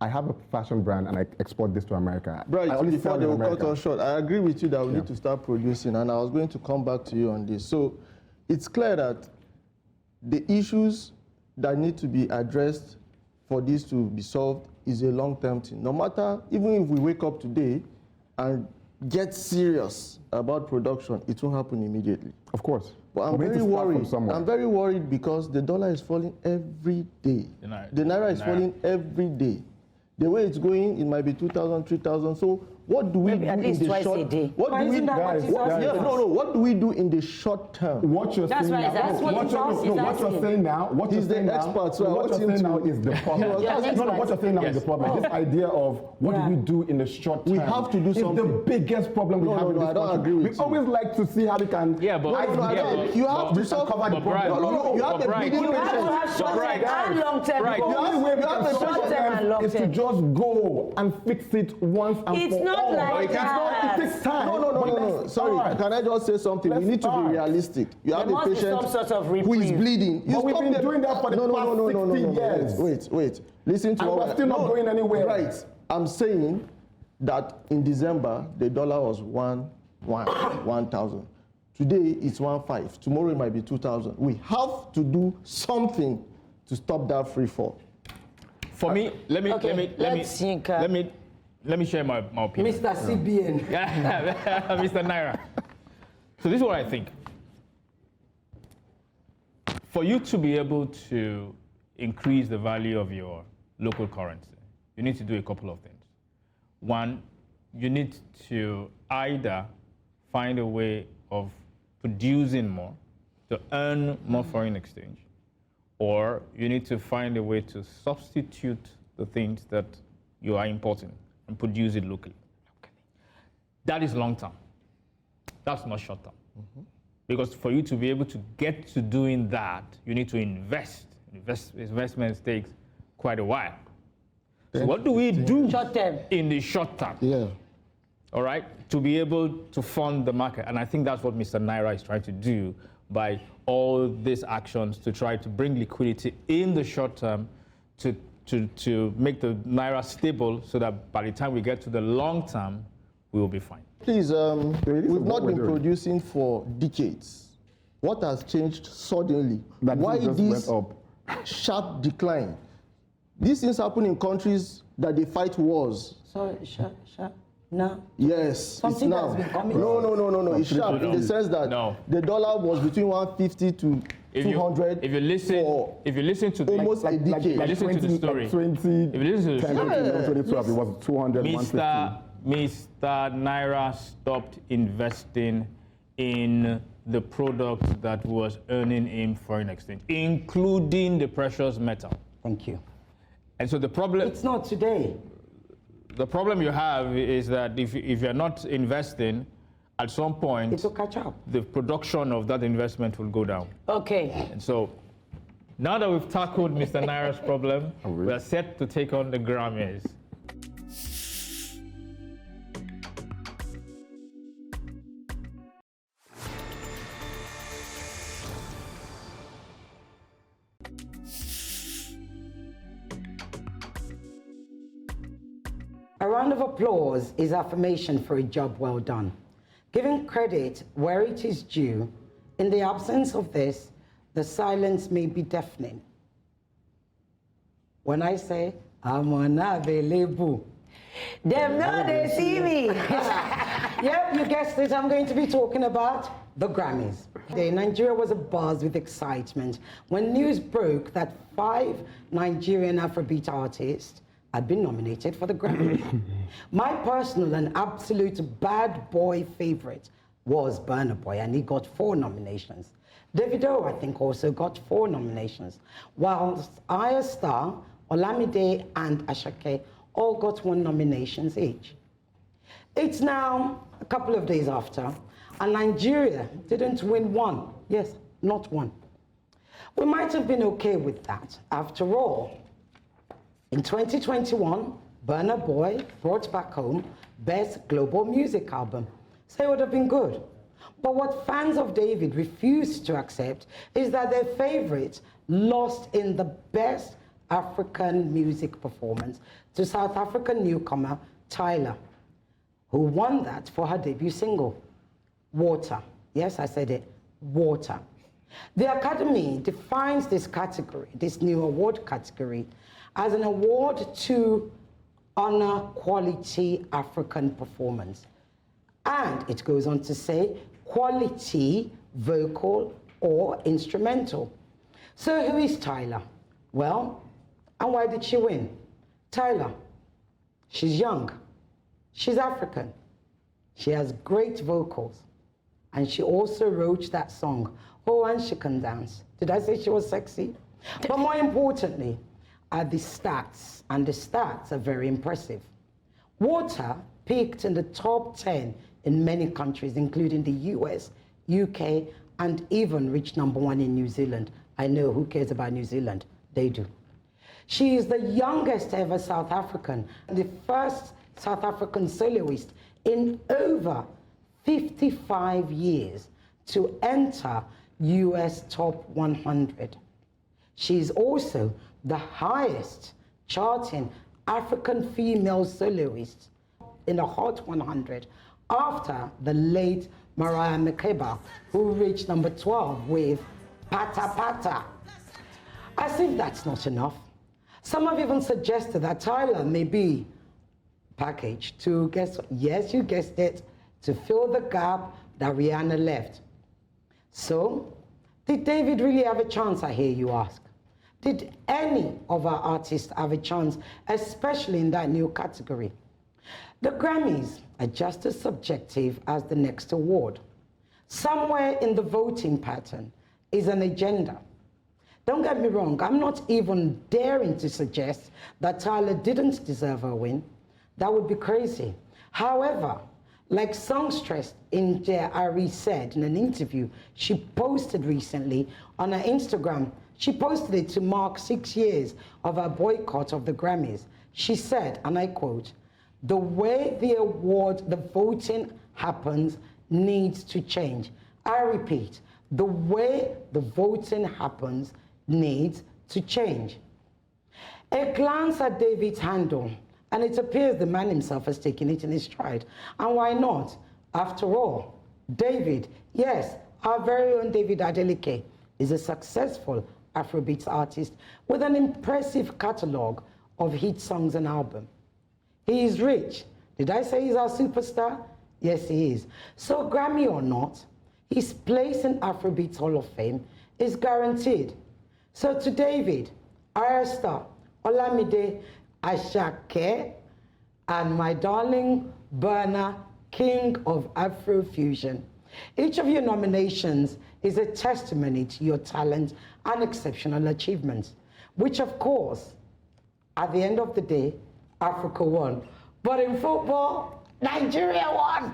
I have a fashion brand and I export this to America. I Right, only before sell they in will cut America. us short, I agree with you that we need to start producing, and I was going to come back to you on this. So it's clear that the issues that need to be addressed for this to be solved is a long-term thing. No matter, even if we wake up today and get serious about production, it won't happen immediately. Of course. But I'm We need very to start from worried. somewhere. I'm very worried because the dollar is falling every day. The Naira is falling every day. The way it's going, it might be 2,000, 3,000. So what do we Maybe do at in least the twice short? a day. What Why do we isn't that what Guys, he's asking guys, us? no. What do we do in the short term? What you're That's saying what now, he's asking. what you're Asking. saying now, what He's you're the saying now, expert, so I what want you're him saying now to- is the problem. Yeah, No, expert. what you're saying now is the problem. This idea of what Yeah. do we do in the short term? We have to do is something. the biggest problem we No, have no, in no, this I don't country. agree with We you. always like to see how we can. Yeah, but No, no, I yeah, don't. but- You have to but solve. cover the but Brian, problem. No, you have but to Brian, be You have to patient. have short-term and long-term The goals. only way we can solve Short-term and them is to long-term. just go and fix it once and It's for not all. like It's not- that. It takes time. No. but let's Sorry, start. can I just say something? Let's We need to start. be realistic. You have There a must be patient some sort of who is reprieve. bleeding. You But we've stop been them. doing that for the past 60 years. Wait. Listen to And what we're still not going anywhere. Right. I'm saying that in December, the dollar was 1,000. Today, it's 1,500. Tomorrow, it might be 2,000. We have to do something to stop that free fall. For me, let me share my opinion. Mr. CBN. Mr. Naira. So this is what I think. For you to be able to increase the value of your local currency, you need to do a couple of things. One, you need to either find a way of producing more to earn more foreign exchange, or you need to find a way to substitute the things that you are importing and produce it locally. Okay. That is long term. That's not short term. Mm-hmm. Because for you to be able to get to doing that, you need to invest. Investment takes quite a while. So what do we do short term in the short term? Yeah. All right, to be able to fund the market. And I think that's what Mr. Naira is trying to do by all these actions to try to bring liquidity in the short term to make the Naira stable so that by the time we get to the long term, we will be fine. Please, we've not been producing for decades. What has changed suddenly? Why this sharp decline? These things happen in countries that they fight wars. Sorry, no. Yes, it's now. No. It's sharp in the sense that the dollar was between 150 to 200. If you listen to almost a decade. If you listen to the story. If you listen to the story, it was 200, 150. Mr. Naira stopped investing in the product that was earning him foreign exchange, including the precious metal. Thank you. And so the problem... It's not today. The problem you have is that if you're not investing, at some point, it will catch up. The production of that investment will go down. Okay. And so now that we've tackled Mr. Naira's problem, we are set to take on the Grammys. A round of applause is affirmation for a job well done. Giving credit where it is due, in the absence of this, the silence may be deafening. When I say, I'm unavailable, them know they see me. Yep, you guessed it, I'm going to be talking about the Grammys. Nigeria was abuzz with excitement when news broke that 5 Nigerian Afrobeat artists had been nominated for the Grammy. My personal and absolute bad boy favorite was Burna Boy, and he got 4 nominations. Davido, I think, also got 4 nominations, whilst Aya Star, Olamide, and Ashake all got 1 nomination each. It's now a couple of days after, and Nigeria didn't win 1. Yes, not 1. We might have been okay with that. After all, in 2021, Burna Boy brought back home Best Global Music Album. So it would have been good. But what fans of David refused to accept is that their favorite lost in the Best African Music Performance to South African newcomer Tyler, who won that for her debut single, Water. Yes, I said it, Water. The Academy defines this category, this new award category, as an award to honor quality African performance. And it goes on to say quality vocal or instrumental. So who is Tyler? Well, and why did she win? Tyler, she's young, she's African, she has great vocals, and she also wrote that song, Oh, and she can dance. Did I say she was sexy? But more importantly, are the stats, and the stats are very impressive. Water peaked in the top 10 in many countries, including the US, UK, and even reached #1 in New Zealand. I know, who cares about New Zealand? They do. She is the youngest ever South African, the first South African soloist in over 55 years to enter US Top 100. She is also the highest charting African female soloist in the Hot 100 after the late Mariah Makeba, who reached #12 with Pata Pata. As if that's not enough, some have even suggested that Tyler may be packaged to, yes, you guessed it, to fill the gap that Rihanna left. So, did David really have a chance, I hear you ask? Did any of our artists have a chance, especially in that new category? The Grammys are just as subjective as the next award. Somewhere in the voting pattern is an agenda. Don't get me wrong, I'm not even daring to suggest that Tyler didn't deserve a win. That would be crazy. However, like songstress Ireti said in an interview she posted recently on her Instagram, she posted it to mark 6 years of her boycott of the Grammys. She said, and I quote, "The way the voting happens needs to change." I repeat, the way the voting happens needs to change. A glance at David's handle, and it appears the man himself has taken it in his stride. And why not? After all, David, yes, our very own David Adeleke, is a successful Afrobeats artist with an impressive catalogue of hit songs and albums. He is rich. Did I say he's our superstar? Yes, he is. So Grammy or not, his place in Afrobeats Hall of Fame is guaranteed. So to David, Arista, Olamide, Ashake, and my darling Burna, King of Afrofusion, each of your nominations is a testimony to your talent and exceptional achievements, which of course, at the end of the day, Africa won. But in football, Nigeria won.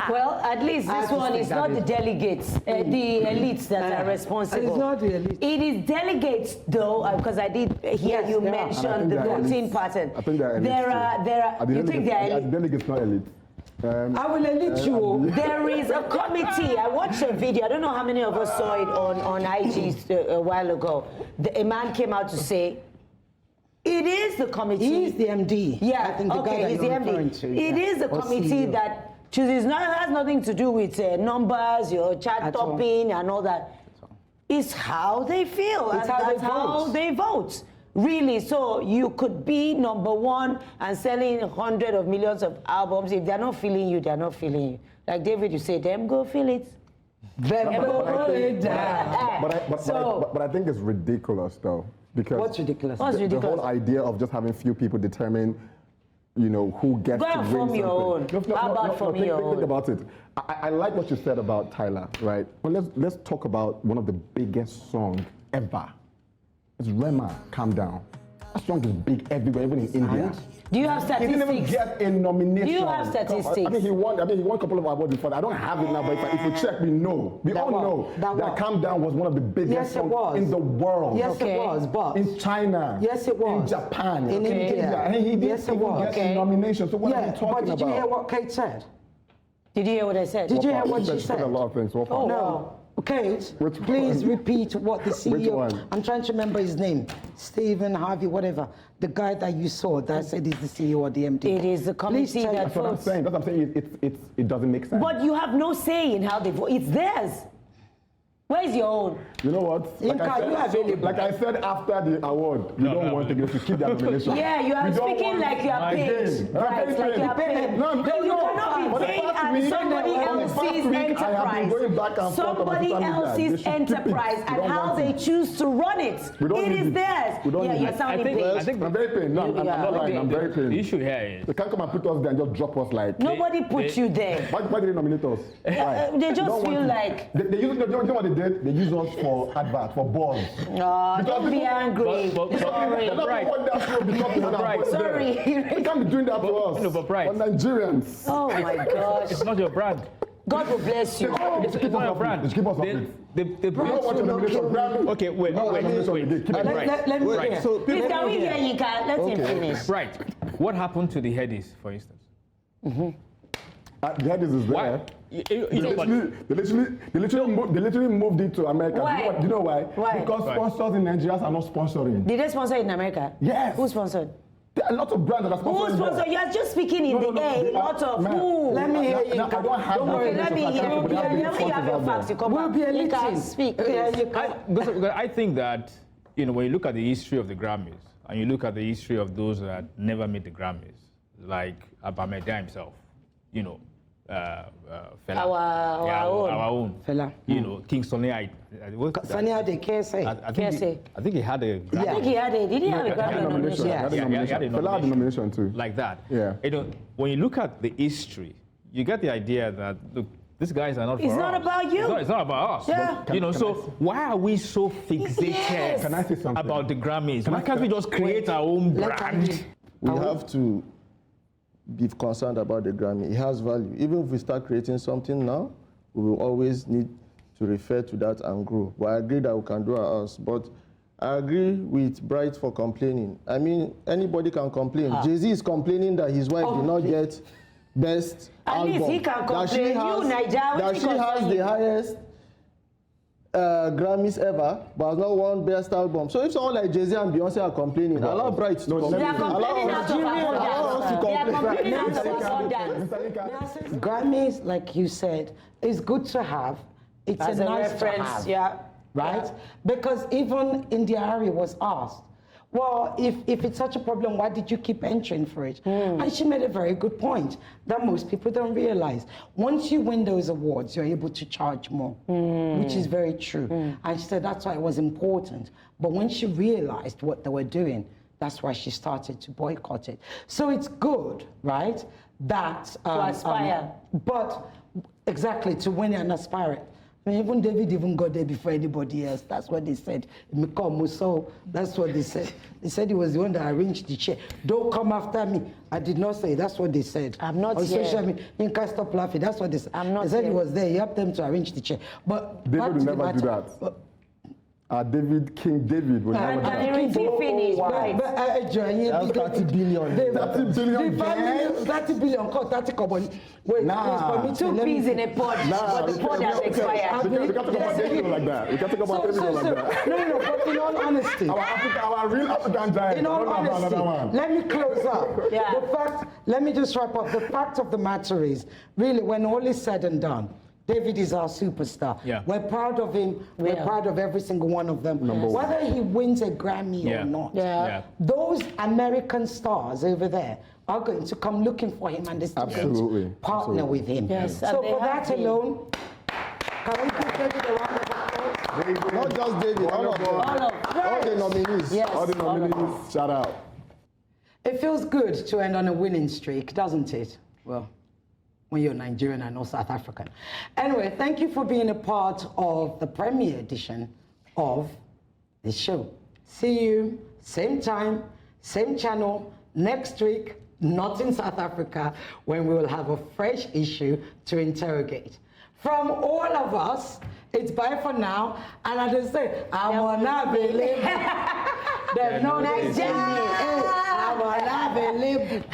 Well, at least this one is not the delegates, the elites that are responsible. It's not the elites. It is delegates, though, because I did hear you mention the voting pattern. I think they're elites. There are. You think they're elites? Delegates not elite. I will elite you. There is a committee. I watched a video. I don't know how many of us saw it on IG a while ago. A man came out to say, it is the committee. He's the MD. Yeah, I think the guy that he's the you're MD. referring to, It is the or committee CEO. that chooses. Has nothing to do with numbers, your chat At all. topping, and all that. It's how they feel. It's and how that's they how vote. they vote. Really, so you could be number one and selling hundreds of millions of albums. If they're not feeling you, they're not feeling you. Like David, you say, them go feel it. Them go hold it down. But I think it's ridiculous though, because What's ridiculous? What's the ridiculous? whole idea of just having few people determine, who gets Go to and win form your own. something. How about forming your think own? about it. I like what you said about Tyler, right? But let's talk about one of the biggest songs ever. It's Rema, Calm Down. That song is big everywhere, even in India. Do you have He statistics? didn't even get a nomination. Do you have statistics? I mean, he won a couple of awards before that. I don't have it now, but if you check, we know. We all know that Calm Down was one of the biggest Yes, it songs was. in the world. Yes, Okay. it was, but In China. Yes, it was. In Japan. In India. And he didn't Yes, it even was. get a nomination. So what are we talking but did about? you hear what Kate said? Did you hear what I said? Did you hear what she said? said? A lot of things. What part? No. Kate, Which please one? repeat what the CEO. Which one? I'm trying to remember his name. Stephen Harvey, whatever. The guy that you saw that said he's the CEO or the MD. It is the Please committee tell that That's what I'm votes. saying. That's what I'm saying. It doesn't make sense. But you have no say in how they vote. It's theirs. Where's your own? You know what? Yinka, you are available. Like I said after the award, we don't want to keep that nomination. Yeah, you are We don't speaking want- like you are paid. Again. Right, I'm like you are paid. No, But you cannot For be the paid past at week- somebody for the else's past week, I have been enterprise. going back and forth on my Somebody social media. They else's should keep it. enterprise We and don't how want they it. choose to run it. We don't It need is it. theirs. We don't Yeah, need you're it. sounding paid. I think I'm very paid. No, I'm Yeah. not lying. I'm very paid. The issue here is They can't come and put us there and just drop us like. Nobody put you there. Why did they nominate us? Why? They just don't feel want to. like- They use, you know what they did? They use us for advert, for balls. No, don't be angry. But- Sorry. They're not Right. going that show because they want Right. to Sorry. They can't be doing that to us. no, but right. For Nigerians. Oh my gosh. it's not your brand. God will bless you. It's not your brand. Just keep us off They- it. they We don't want your nomination. Grammy. Okay, wait. No, Let let me Right. hear. So Please, people, can we hear Yinka? Let him finish. Right. What happened to the headies, for instance? The headers is Why? there. You know, but They literally moved it to America. Why? Do you know why? Why? Because Why? sponsors in Nigeria are not sponsoring. Did they sponsor it in America? Yes. Who sponsored? There are a lot of brands that are Who sponsoring. sponsored? there. You are just speaking in the air. they A lot are- of man, who? Let me hear I Yinka. don't have Don't that worry, Okay, let me information, hear. so I can't- but there are big Let me have your sponsors out facts. there. You come We'll back. be Yinka, eliting. speak. Yeah, please. Yinka. I think that, when you look at the history of the Grammys and you look at the history of those that never made the Grammys, like Abameda himself, Fela. Our own. Our own. Fela. King Sonny, I Sunny had a KSA. I think he had a. I think he had a. Did he have a Grammy nomination? He had a nomination. Fela had a nomination too. Like that. Yeah. You know, when you look at the history, you get the idea that look, these guys are not. It's for not us. about you. It's not about us. Yeah. You know, so why are we so fixated Yes. Can I say something? about the Grammys? Why can't we just create our own brand? We have to be concerned about the Grammy. It has value. Even if we start creating something now, we will always need to refer to that and grow. But I agree that we can do ours. But I agree with Bright for complaining. I mean, anybody can complain. Jay-Z is complaining that his wife did not get best At album. least he can That she complain. has, You, Naija, that she has the highest Grammys ever, but has not won best album. So if someone like Jay-Z and Beyonce are complaining, allow Bright to complain. They are complaining out of Allow us to abundance. They are complain. complaining out of abundance. Grammys, like you said, is good to have. It's As a a nice reference, to have, yeah. right? Yeah. Because even India Ari was asked, well, if it's such a problem, why did you keep entering for it? And she made a very good point that most people don't realize. Once you win those awards, you're able to charge more, which is very true. And she said that's why it was important. But when she realized what they were doing, that's why she started to boycott it. So it's good, right? That To aspire. but exactly, to win and aspire it. I mean, even David even got there before anybody else. That's what they said. So that's what they said. They said he was the one that arranged the chair. Don't come after me. I did not say. That's what they said. I'm not on here. social media. Yinka, stop laughing. That's what they said. I'm not They said here. he was there. He helped them to arrange the chair. But David back will to the never do matter. that. King David will never do that. And Ireti finished, right? That's 30 billion. 30 billion. 30 billion, 30 carbon. Wait, Nah. please, Two peas in a pod, but the pod has expired. We can't talk about David like that. We can't talk about David like that. No, but in all honesty. Our real African giant. In all Another one. honesty, let me close up. Yeah. Let me just wrap up. The fact of the matter is, really, when all is said and done, David is our superstar. Yeah. We're proud of him. We're proud of every single one of them. Whether he wins a Grammy or not. Yeah. Those American stars over there are going to come looking for him and they're still going to partner with him. Yes, So and they for have that been. alone, can we give David a round of applause? Not just David, all of them. All the nominees. Yes, All the nominees, shout out. It feels good to end on a winning streak, doesn't it? Well, when you're Nigerian and not South African. Anyway, thank you for being a part of the premiere edition of this show. See you, same time, same channel, next week, not in South Africa, when we will have a fresh issue to interrogate. From all of us, it's bye for now. And I just say, I'm unavailable. There's no Nigeria. I'm unavailable.